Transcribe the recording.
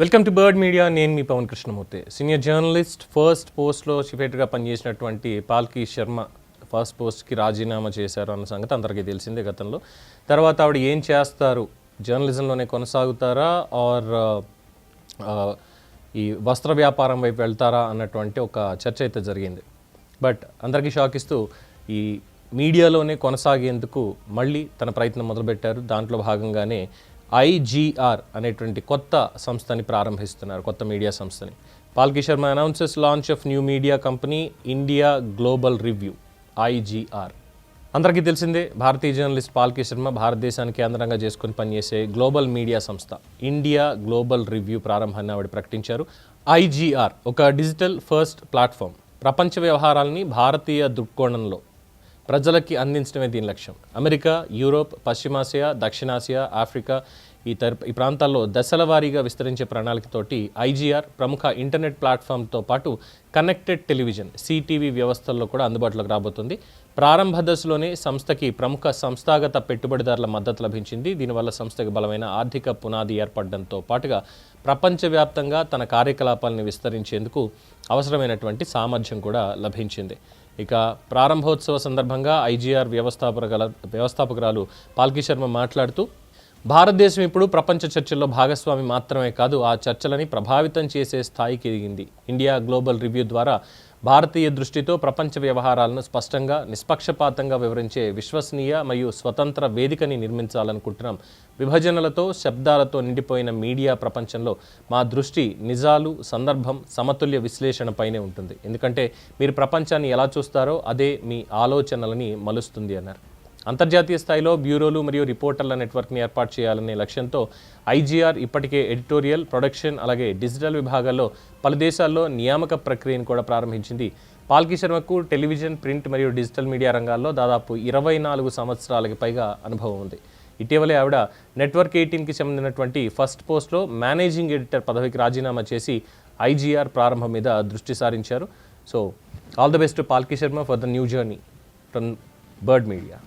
Welcome to bird media. నేను మీ Pawan Krishnamurthy. Senior journalist, first పోస్ట్లో చీఫ్ ఎడిటర్గా పనిచేసినటువంటి పాల్కి శర్మ ఫస్ట్ పోస్ట్కి రాజీనామా చేశారు అన్న సంగతి అందరికీ తెలిసిందే గతంలో. తర్వాత ఆవిడ ఏం చేస్తారు, జర్నలిజంలోనే కొనసాగుతారా ఆర్ ఈ వస్త్ర వ్యాపారం వైపు వెళ్తారా అన్నటువంటి ఒక చర్చ అయితే జరిగింది. బట్ అందరికీ షాక్ ఇస్తూ ఈ మీడియాలోనే కొనసాగేందుకు మళ్ళీ తన ప్రయత్నం మొదలుపెట్టారు. దాంట్లో భాగంగానే IGR అనేటువంటి కొత్త సంస్థని ప్రారంభిస్తున్నారు, కొత్త మీడియా సంస్థని. Palki Sharma announces launch of new media company India global review, IGR. అందరికీ తెలిసిందే, భారతీయ జర్నలిస్ట్ పాల్కి శర్మ భారతదేశాన్ని కేంద్రంగా చేసుకుని పనిచేసే గ్లోబల్ మీడియా సంస్థ ఇండియా గ్లోబల్ రివ్యూ ప్రారంభాన్ని ఆవిడ ప్రకటించారు. IGR ఒక డిజిటల్ ఫస్ట్ ప్లాట్ఫామ్. ప్రపంచ వ్యవహారాలని భారతీయ దృక్కోణంలో ప్రజలకి అందించడమే దీని లక్ష్యం. అమెరికా, యూరోప్, పశ్చిమాసియా, దక్షిణాసియా, ఆఫ్రికా ఈ ప్రాంతాల్లో దశల వారీగా విస్తరించే ప్రణాళికతోటి IGR ప్రముఖ ఇంటర్నెట్ ప్లాట్ఫామ్తో పాటు కనెక్టెడ్ టెలివిజన్ CTV వ్యవస్థల్లో కూడా అందుబాటులోకి రాబోతుంది. ప్రారంభ దశలోనే సంస్థకి ప్రముఖ సంస్థాగత పెట్టుబడిదారుల మద్దతు లభించింది. దీనివల్ల సంస్థకి బలమైన ఆర్థిక పునాది ఏర్పడడంతో పాటుగా ప్రపంచవ్యాప్తంగా తన కార్యకలాపాలను విస్తరించేందుకు అవసరమైనటువంటి సామర్థ్యం కూడా లభించింది. ఇక ప్రారంభోత్సవ సందర్భంగా IGR వ్యవస్థాపకురాలు పాల్కి శర్మ మాట్లాడుతూ, భారతదేశం ఇప్పుడు ప్రపంచ చర్చల్లో భాగస్వామి మాత్రమే కాదు, ఆ చర్చలని ప్రభావితం చేసే స్థాయికి ఎదిగింది. ఇండియా గ్లోబల్ రివ్యూ ద్వారా భారతీయ దృష్టితో ప్రపంచ వ్యవహారాలను స్పష్టంగా, నిష్పక్షపాతంగా వివరించే విశ్వసనీయ మరియు స్వతంత్ర వేదికని నిర్మించాలనుకుంటున్నాం. విభజనలతో, శబ్దాలతో నిండిపోయిన మీడియా ప్రపంచంలో మా దృష్టి నిజాలు, సందర్భం, సమతుల్య విశ్లేషణపైనే ఉంటుంది. ఎందుకంటే మీరు ప్రపంచాన్ని ఎలా చూస్తారో అదే మీ ఆలోచనలని మలుస్తుంది అన్నారు. అంతర్జాతీయ స్థాయిలో బ్యూరోలు మరియు రిపోర్టర్ల నెట్వర్క్ని ఏర్పాటు చేయాలనే లక్ష్యంతో IGR ఇప్పటికే ఎడిటోరియల్, ప్రొడక్షన్ అలాగే డిజిటల్ విభాగాల్లో పలు దేశాల్లో నియామక ప్రక్రియను కూడా ప్రారంభించింది. పాల్కి శర్మకు టెలివిజన్, ప్రింట్ మరియు డిజిటల్ మీడియా రంగాల్లో దాదాపు 24 సంవత్సరాలకి పైగా అనుభవం ఉంది. ఇటీవలే ఆవిడ నెట్వర్క్ 18కి చెందినటువంటి ఫస్ట్ పోస్ట్లో మేనేజింగ్ ఎడిటర్ పదవికి రాజీనామా చేసి IGR ప్రారంభం మీద దృష్టి సారించారు. So all the best Palki Sharma for the new journey from bird media.